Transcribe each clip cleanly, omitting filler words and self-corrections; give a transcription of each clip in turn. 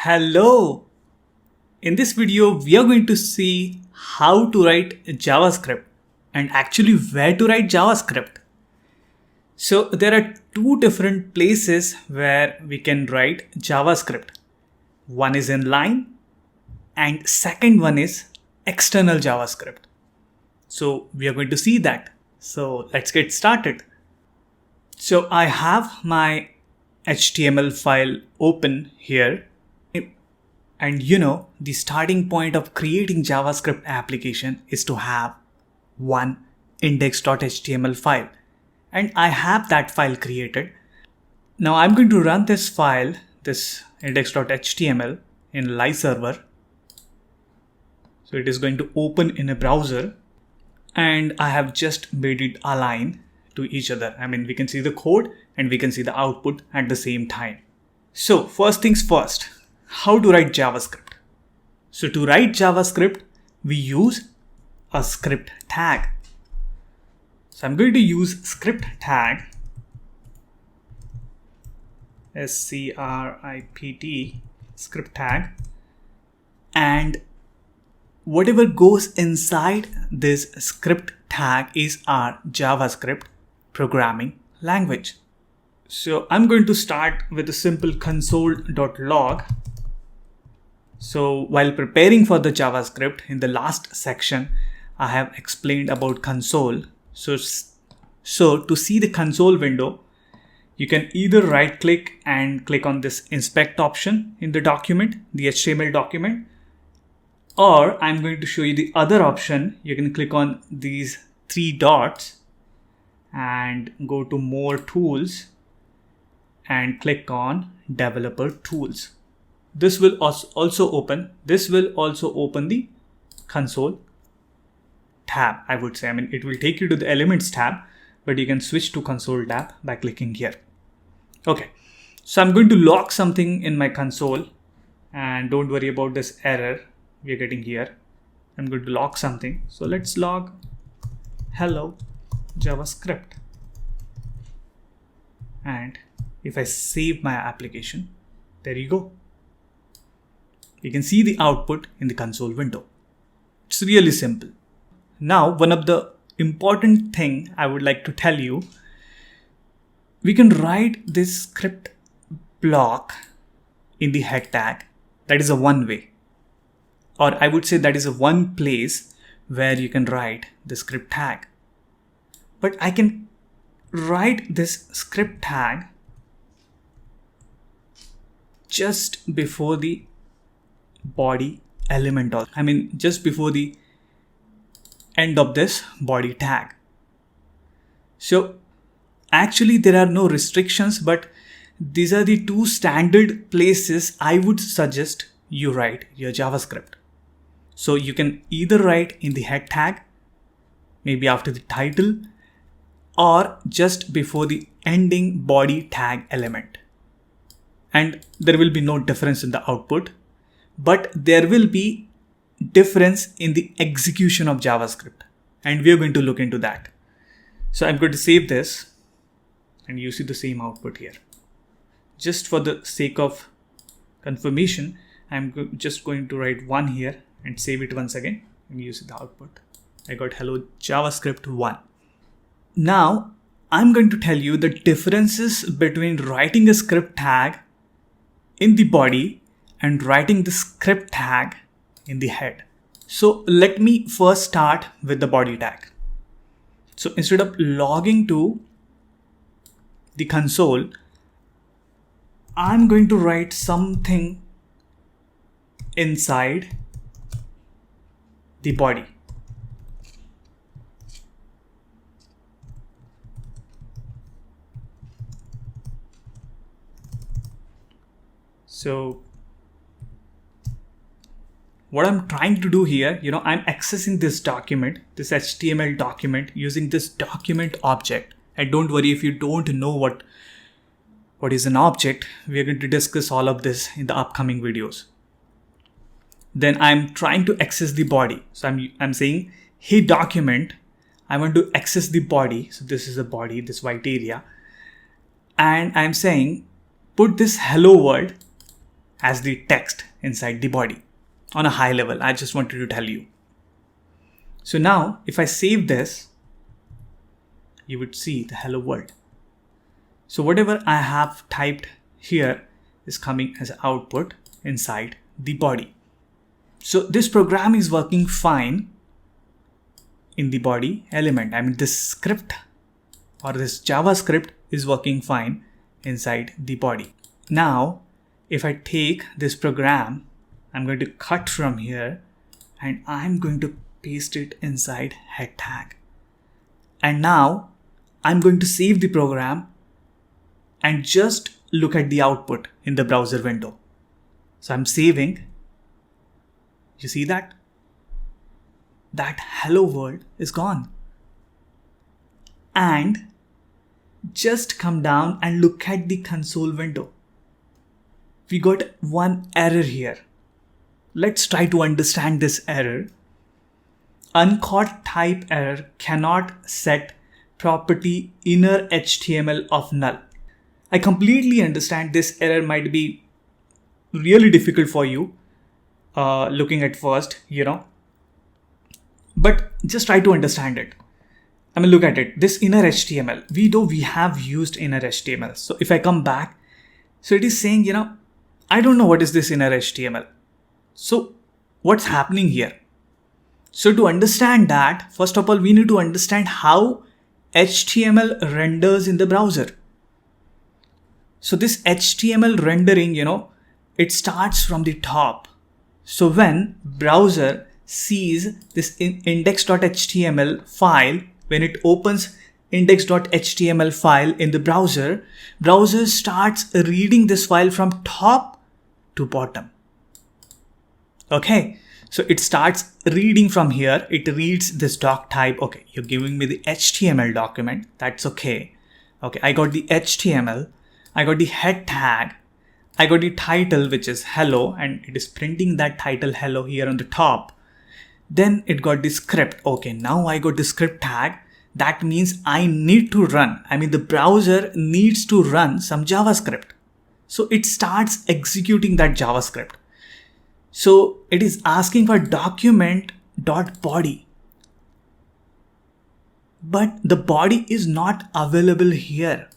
Hello! In this video, we are going to see how to write JavaScript and actually where to write JavaScript. So there are two different places where we can write JavaScript. One is inline and second one is external JavaScript. So we are going to see that. So let's get started. So I have my HTML file open here. And the starting point of creating JavaScript application is to have one index.html file. And I have that file created. Now I'm going to run this file, this index.html in live server. So it is going to open in a browser and I have just made it align to each other. I mean, we can see the code and we can see the output at the same time. So first things first. How to write JavaScript? So to write JavaScript, we use a script tag. So I'm going to use script tag, S-C-R-I-P-T, script tag, and whatever goes inside this script tag is our JavaScript programming language. So I'm going to start with a simple console.log. So while preparing for the JavaScript in the last section, I have explained about console. So to see the console window, you can either right click and click on this inspect option in the document, the HTML document, or I'm going to show you the other option. You can click on these three dots and go to more tools and click on developer tools. This will also open the console tab, I would say. I mean, it will take you to the elements tab, but you can switch to console tab by clicking here. Okay, so I'm going to log something in my console and don't worry about this error we are getting here. I'm going to log something. So let's log hello JavaScript. And if I save my application, there you go. You can see the output in the console window. It's really simple. Now, one of the important thing I would like to tell you, we can write this script block in the head tag. That is a one way. Or I would say that is a one place where you can write the script tag. But I can write this script tag just before the body element, or I mean just before the end of this body tag. So actually there are no restrictions, but these are the two standard places I would suggest you write your JavaScript. So you can either write in the head tag, maybe after the title, or just before the ending body tag element. And there will be no difference in the output, but there will be difference in the execution of JavaScript. And we are going to look into that. So I'm going to save this and you see the same output here. Just for the sake of confirmation, I'm just going to write one here and save it once again and you see the output. I got hello JavaScript 1. Now I'm going to tell you the differences between writing a script tag in the body and writing the script tag in the head. So let me first start with the body tag. So instead of logging to the console, I'm going to write something inside the body. So what I'm trying to do here, I'm accessing this document, this HTML document using this document object. And don't worry if you don't know what is an object. We are going to discuss all of this in the upcoming videos. Then I'm trying to access the body. So I'm saying, hey document, I want to access the body. So this is the body, this white area. And I'm saying, put this hello world as the text inside the body. On a high level, I just wanted to tell you. So now if I save this, you would see the hello world. So whatever I have typed here is coming as output inside the body. So this program is working fine in the body element. I mean, this script or this JavaScript is working fine inside the body. Now, if I take this program, I'm going to cut from here and I'm going to paste it inside head tag. And now I'm going to save the program and just look at the output in the browser window. So I'm saving. You see that? That hello world is gone. And just come down and look at the console window. We got one error here. Let's try to understand this error. Uncaught type error cannot set property inner HTML of null. I completely understand this error might be really difficult for you looking at first, but just try to understand it. I mean, look at it. This inner HTML, we have used inner HTML. So if I come back, so it is saying, I don't know what is this inner HTML. So what's happening here? So to understand that, first of all, we need to understand how HTML renders in the browser. So this HTML rendering, it starts from the top. So when browser sees this index.html file, when it opens index.html file in the browser starts reading this file from top to bottom. Okay, so it starts reading from here. It reads this doc type. Okay, you're giving me the HTML document. That's okay. Okay, I got the HTML. I got the head tag. I got the title, which is hello, and it is printing that title hello here on the top. Then it got the script. Okay, now I got the script tag. That means I need to run. I mean, the browser needs to run some JavaScript. So it starts executing that JavaScript. So it is asking for document.body. But the body is not available here.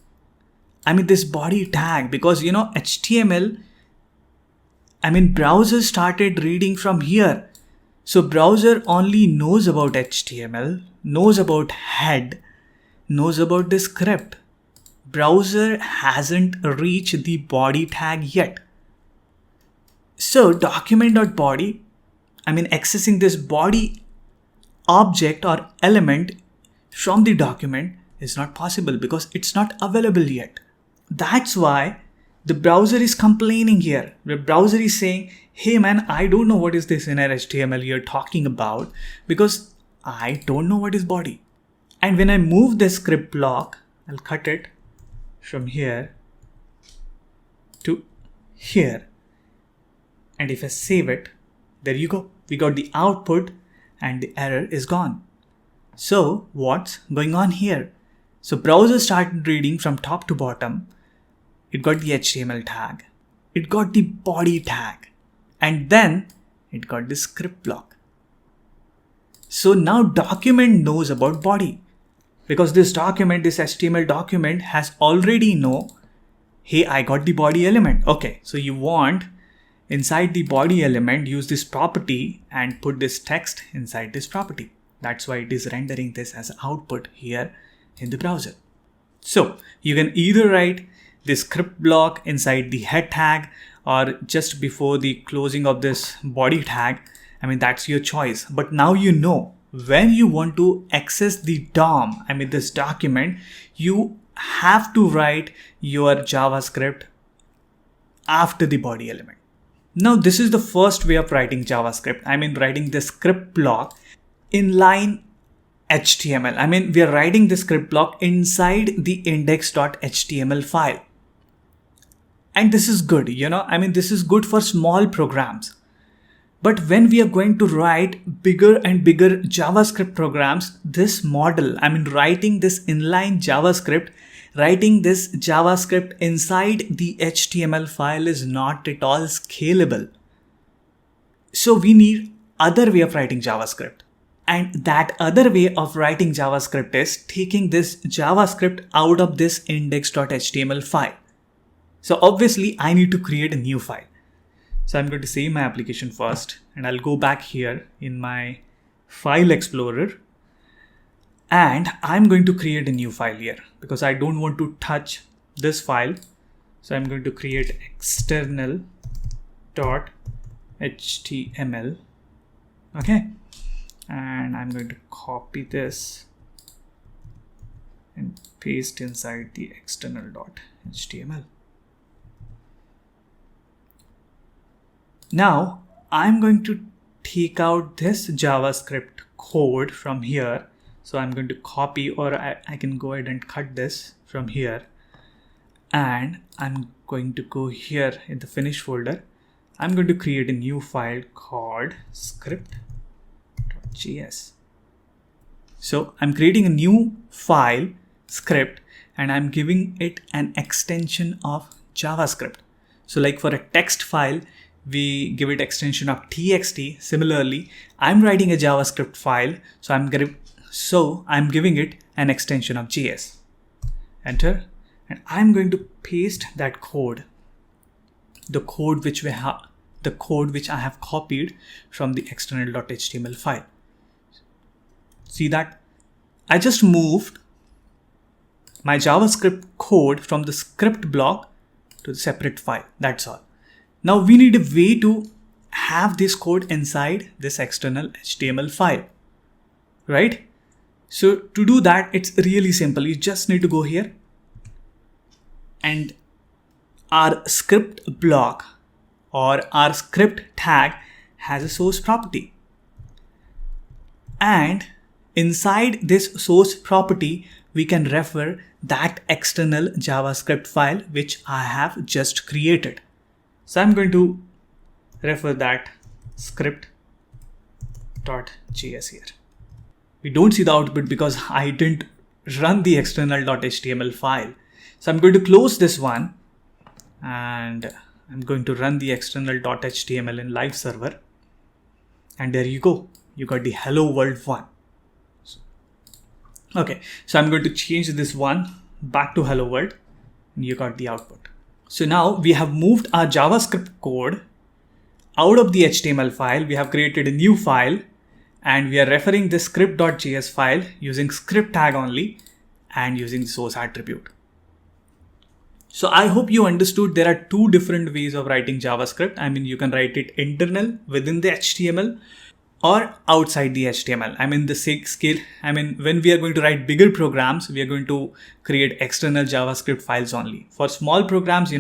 I mean, this body tag, because HTML, browser started reading from here. So browser only knows about HTML, knows about head, knows about the script. Browser hasn't reached the body tag yet. So document.body, accessing this body object or element from the document is not possible because it's not available yet. That's why the browser is complaining here. The browser is saying, hey man, I don't know what is this inner HTML you're talking about because I don't know what is body. And when I move the script block, I'll cut it from here to here. And if I save it, there you go. We got the output and the error is gone. So what's going on here? So browser started reading from top to bottom. It got the HTML tag. It got the body tag. And then it got the script block. So now document knows about body. Because this document, this HTML document has already know, hey, I got the body element. Okay, so you want inside the body element, use this property and put this text inside this property. That's why it is rendering this as output here in the browser. So you can either write the script block inside the head tag or just before the closing of this body tag. That's your choice. But now you know when you want to access the DOM, this document, you have to write your JavaScript after the body element. Now this is the first way of writing JavaScript. Writing the script block inline HTML. We are writing the script block inside the index.html file. And this is good, this is good for small programs. But when we are going to write bigger and bigger JavaScript programs, this model, writing this inline JavaScript writing this JavaScript inside the HTML file is not at all scalable. So we need other way of writing JavaScript. And that other way of writing JavaScript is taking this JavaScript out of this index.html file. So obviously I need to create a new file. So I'm going to save my application first, and I'll go back here in my file explorer, and I'm going to create a new file here because I don't want to touch this file. So I'm going to create external.html. Okay. And I'm going to copy this and paste inside the external.html. Now I'm going to take out this JavaScript code from here. So I'm going to copy, or I can go ahead and cut this from here. And I'm going to go here in the finish folder. I'm going to create a new file called script.js. So I'm creating a new file, script, and I'm giving it an extension of JavaScript. So like for a text file, we give it extension of txt. Similarly, I'm writing a JavaScript file, so I'm giving it an extension of JS. Enter, and I'm going to paste that code, the code which I have copied from the external.html file. See that? I just moved my JavaScript code from the script block to the separate file. That's all. Now we need a way to have this code inside this external HTML file, right? So to do that, it's really simple. You just need to go here, and our script block or our script tag has a source property. And inside this source property, we can refer that external JavaScript file which I have just created. So I'm going to refer that script.js here. We don't see the output because I didn't run the external.html file. So I'm going to close this one, and I'm going to run the external.html in live server. And there you go. You got the hello world one. Okay, so I'm going to change this one back to hello world, and you got the output. So now we have moved our JavaScript code out of the HTML file. We have created a new file, and we are referring this script.js file using script tag only and using the source attribute. So I hope you understood there are two different ways of writing JavaScript. I mean, you can write it internal within the HTML or outside the HTML. I mean, the scale. I mean, when we are going to write bigger programs, we are going to create external JavaScript files only. For small programs,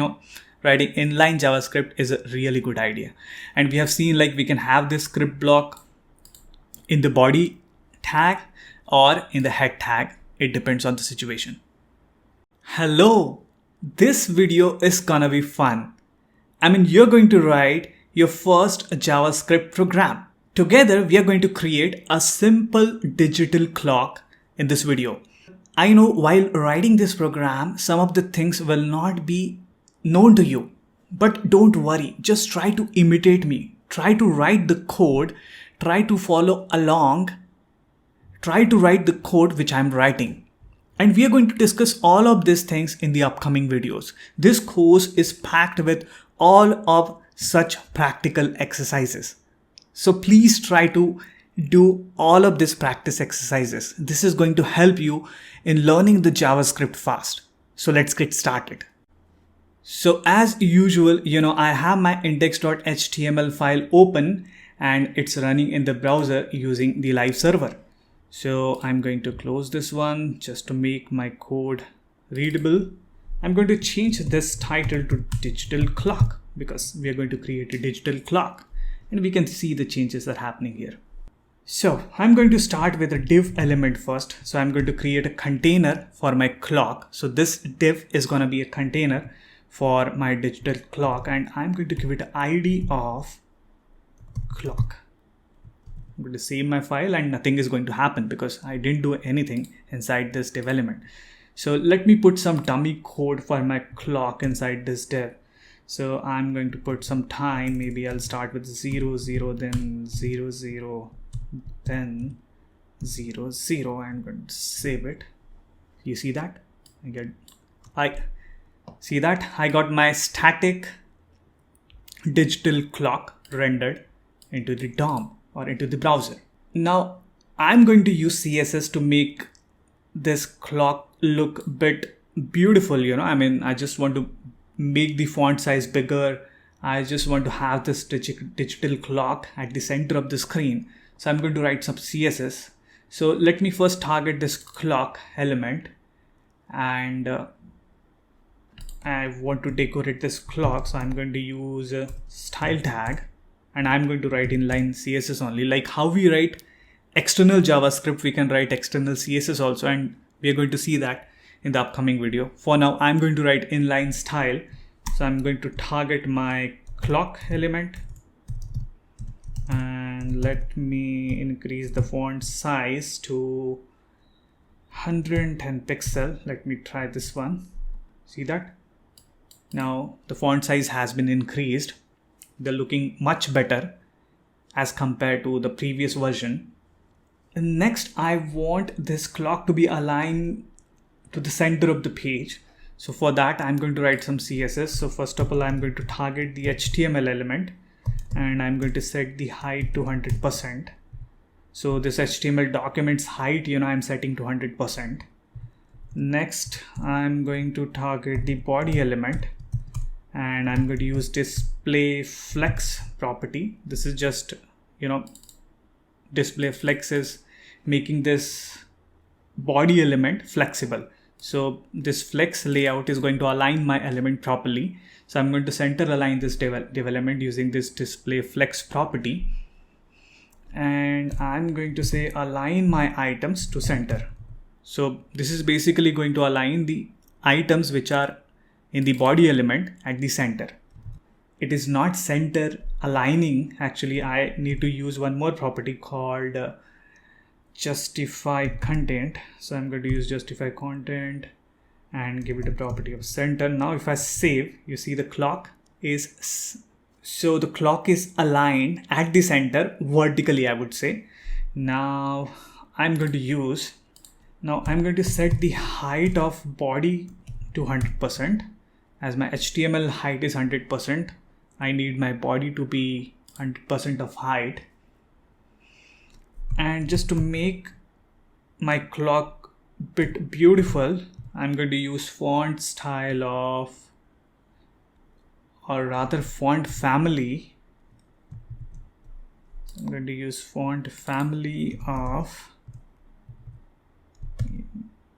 writing inline JavaScript is a really good idea. And we have seen like we can have this script block in the body tag or in the head tag. It depends on the situation. Hello, this video is gonna be fun. I mean, you're going to write your first JavaScript program. Together, we are going to create a simple digital clock in this video. I know while writing this program, some of the things will not be known to you, but don't worry. Just try to imitate me. Try to write the code. Try to follow along. Try to write the code which I'm writing. And we are going to discuss all of these things in the upcoming videos. This course is packed with all of such practical exercises. So please try to do all of these practice exercises. This is going to help you in learning the JavaScript fast. So let's get started. So as usual, I have my index.html file open and it's running in the browser using the live server. So I'm going to close this one just to make my code readable. I'm going to change this title to digital clock because we are going to create a digital clock. And we can see the changes that are happening here. So I'm going to start with a div element first. So I'm going to create a container for my clock. So this div is going to be a container for my digital clock, and I'm going to give it an ID of clock. I'm going to save my file and nothing is going to happen because I didn't do anything inside this div element. So let me put some dummy code for my clock inside this div. So I'm going to put some time. Maybe I'll start with 0, 0, then 0, 0, then 0, 0. I'm going to save it. You see that? I see that I got my static digital clock rendered into the DOM or into the browser. Now I'm going to use CSS to make this clock look a bit beautiful. I just want to make the font size bigger. I just want to have this digital clock at the center of the screen. So I'm going to write some CSS. So let me first target this clock element, and I want to decorate this clock. So I'm going to use a style tag, and I'm going to write inline CSS only. Like how we write external JavaScript, we can write external CSS also, and we are going to see that in the upcoming video. For now, I'm going to write inline style. So I'm going to target my clock element, and let me increase the font size to 110 pixel. Let me try this one. See that? Now the font size has been increased. They're looking much better as compared to the previous version. And next, I want this clock to be aligned to the center of the page. So for that, I'm going to write some CSS. So first of all, I'm going to target the HTML element, and I'm going to set the height to 100%. So this HTML document's height, I'm setting to 100%. Next, I'm going to target the body element, and I'm going to use display flex property. This is just, display flex is making this body element flexible. So this flex layout is going to align my element properly. So I'm going to center align this div element using this display flex property. And I'm going to say align my items to center. So this is basically going to align the items which are in the body element at the center. It is not center aligning. Actually, I need to use one more property called justify content. So I'm going to use justify content and give it a property of center. Now if I save, you see the clock is, so the clock is aligned at the center vertically, I would say. Now I'm going to set the height of body to 100%. As my HTML height is 100%, I need my body to be 100% of height. And just to make my clock a bit beautiful, I'm going to use font style of, or rather font family. I'm going to use font family of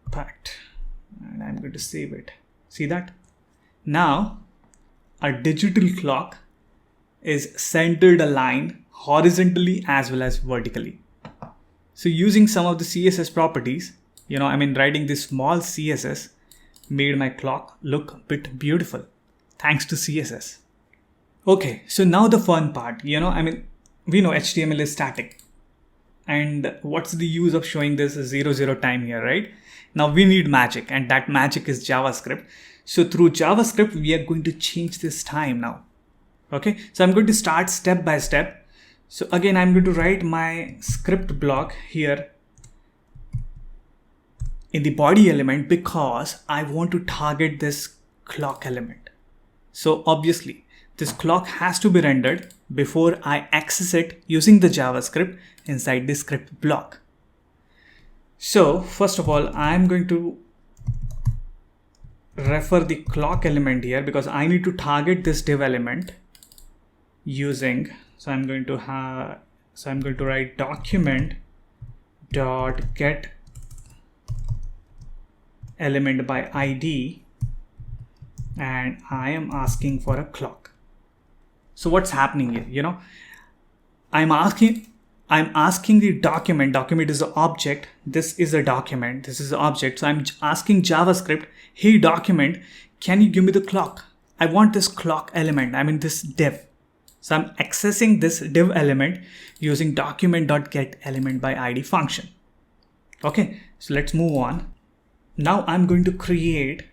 impact, and I'm going to save it. See that? Now our digital clock is centered aligned horizontally as well as vertically. So using some of the CSS properties, writing this small CSS made my clock look a bit beautiful thanks to CSS. Okay, so now the fun part, we know HTML is static. And what's the use of showing this 0, time here, right? Now we need magic, and that magic is JavaScript. So through JavaScript, we are going to change this time now. Okay, so I'm going to start step by step. So again, I'm going to write my script block here in the body element because I want to target this clock element. So obviously this clock has to be rendered before I access it using the JavaScript inside the script block. So first of all, I'm going to refer the clock element here because I need to target this div element using, so I'm going to write document dot get element by ID, and I am asking for a clock. So what's happening here? I'm asking the document is the object. This is a document. This is the object. So I'm asking JavaScript, hey document, can you give me the clock? I want this clock element. This div. So I'm accessing this div element using document.getElementById function. Okay, so let's move on. now I'm going to create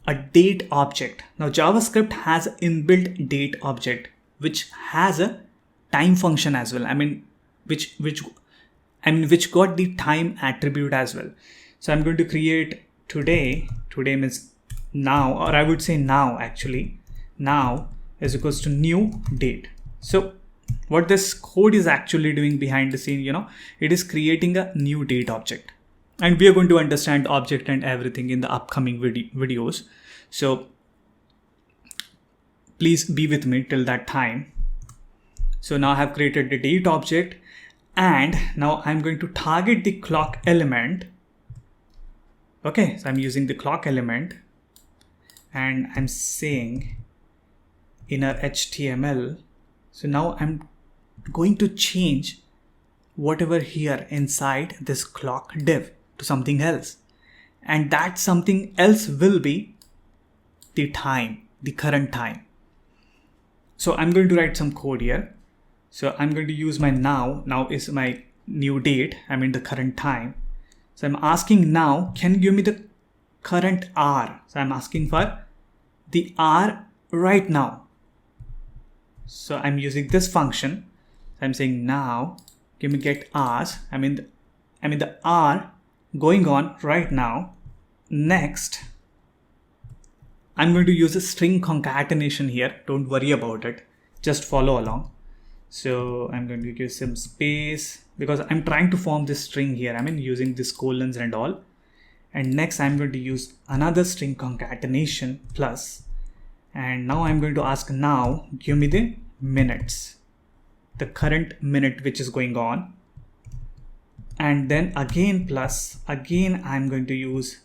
a date object. Now JavaScript has an inbuilt date object which has a time function as well. Which got the time attribute as well. So I'm going to create today means now, or I would say now actually. Now is equals to new date. So what this code is actually doing behind the scene, it is creating a new date object. And we are going to understand object and everything in the upcoming videos. So please be with me till that time. So now I have created the date object, and now I'm going to target the clock element. Okay, so I'm using the clock element, and I'm saying inner HTML. So now I'm going to change whatever here inside this clock div to something else. And that something else will be the time, the current time. So I'm going to write some code here. So I'm going to use my now. Now is my new date. The current time. So I'm asking now, can you give me the current hour? So I'm asking for the hour right now. So I'm using this function. So I'm saying now, give me get hours. The hour going on right now. Next, I'm going to use a string concatenation here. Don't worry about it. Just follow along. So I'm going to give some space because I'm trying to form this string here. Using this colons and all. And next I'm going to use another string concatenation plus. And now I'm going to ask now, give me the minutes, the current minute which is going on. And then again plus, again I'm going to use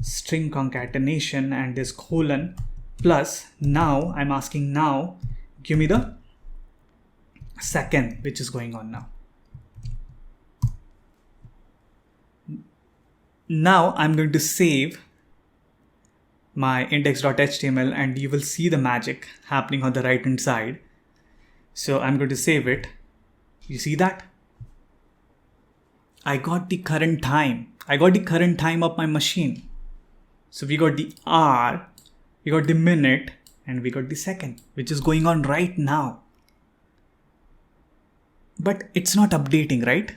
string concatenation and this colon plus. Now I'm asking now, give me the second which is going on now. Now I'm going to save my index.html and you will see the magic happening on the right hand side. So I'm going to save it. You see that? I got the current time. I got the current time of my machine. So we got the hour, we got the minute, and we got the second, which is going on right now. But it's not updating, right?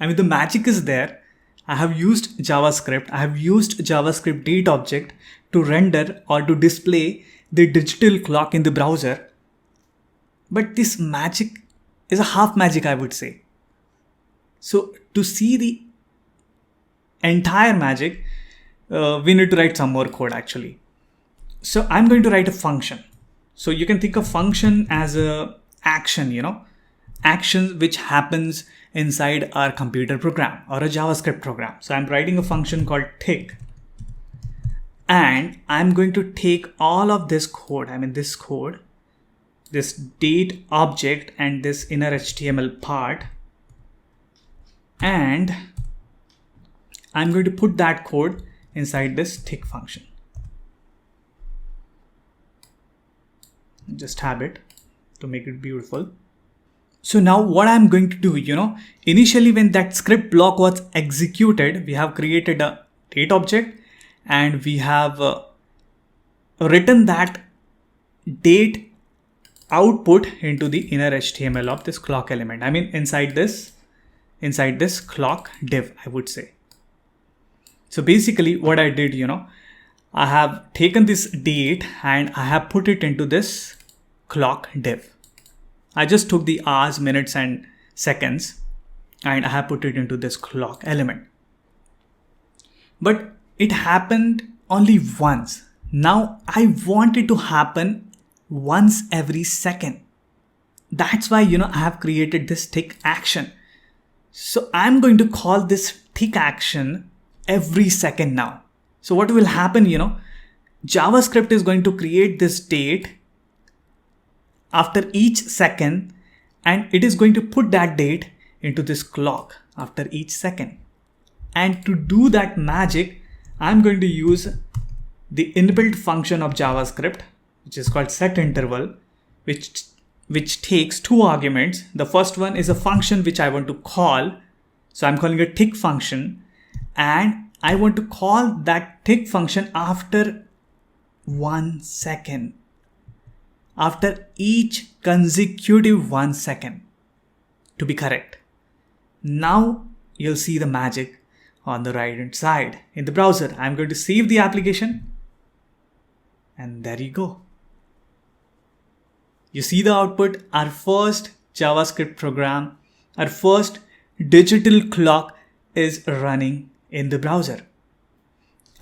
The magic is there. I have used JavaScript. I have used JavaScript date object to render or to display the digital clock in the browser. But this magic is a half magic, I would say. So to see the entire magic, we need to write some more code actually. So I'm going to write a function. So you can think of function as a action, action which happens inside our computer program or a JavaScript program. So I'm writing a function called tick. And I'm going to take all of this code, this code, this date object and this inner HTML part. And I'm going to put that code inside this tick function. Just have it to make it beautiful. So now what I'm going to do, initially when that script block was executed, we have created a date object and we have written that date output into the inner HTML of this clock element. Inside this clock div, I would say. So basically what I did, I have taken this date and I have put it into this clock div. I just took the hours, minutes and seconds and I have put it into this clock element. But it happened only once. Now I want it to happen once every second. That's why, I have created this tick action. So I'm going to call this tick action every second now. So what will happen, JavaScript is going to create this date after each second and it is going to put that date into this clock after each second. And to do that magic, I'm going to use the inbuilt function of JavaScript, which is called setInterval, which takes two arguments. The first one is a function which I want to call. So I'm calling a tick function and I want to call that tick function after 1 second. After each consecutive 1 second, to be correct. Now you'll see the magic on the right hand side. In the browser, I'm going to save the application. And there you go. You see the output, our first JavaScript program, our first digital clock is running in the browser.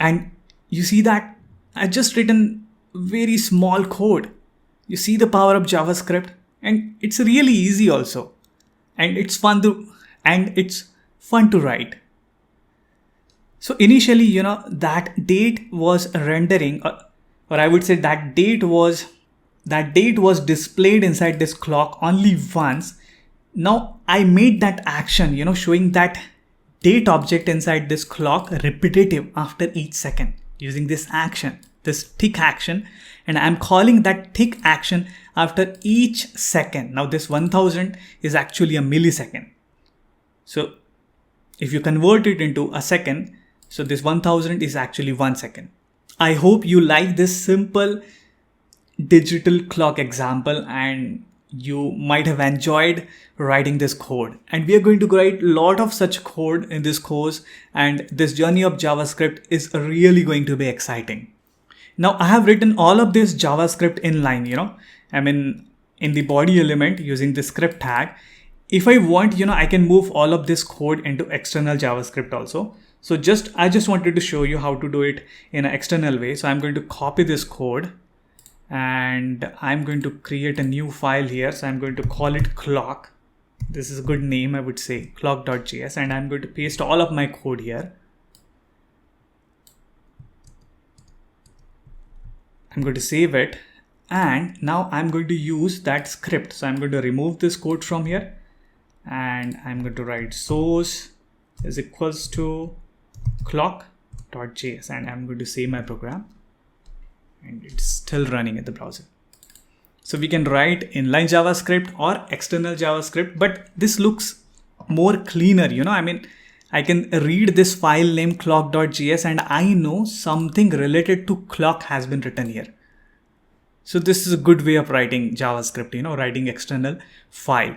And you see that I just written very small code. You see the power of JavaScript, and it's really easy also. And it's fun to write. So initially, that date was rendering, or I would say that date was displayed inside this clock only once. Now I made that action, showing that date object inside this clock repetitive after each second using this action, this tick action. And I'm calling that tick action after each second. Now this 1000 is actually a millisecond. So if you convert it into a second, so this 1000 is actually 1 second. I hope you like this simple digital clock example and you might have enjoyed writing this code. And we are going to write a lot of such code in this course, and this journey of JavaScript is really going to be exciting. Now I have written all of this JavaScript in-line, in the body element using the script tag. If I want, I can move all of this code into external JavaScript also. So I just wanted to show you how to do it in an external way. So I'm going to copy this code and I'm going to create a new file here. So I'm going to call it clock. This is a good name, I would say, clock.js, and I'm going to paste all of my code here. I'm going to save it, and now I'm going to use that script. So I'm going to remove this code from here, and I'm going to write source is equals to clock.js, and I'm going to save my program, and it's still running in the browser. So we can write inline JavaScript or external JavaScript, but this looks more cleaner, I can read this file name clock.js and I know something related to clock has been written here. So this is a good way of writing JavaScript, writing external file.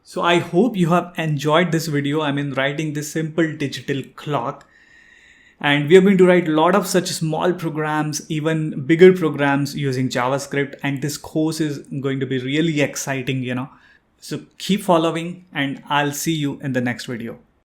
So I hope you have enjoyed this video. Writing this simple digital clock. And we are going to write a lot of such small programs, even bigger programs using JavaScript. And this course is going to be really exciting, So keep following and I'll see you in the next video.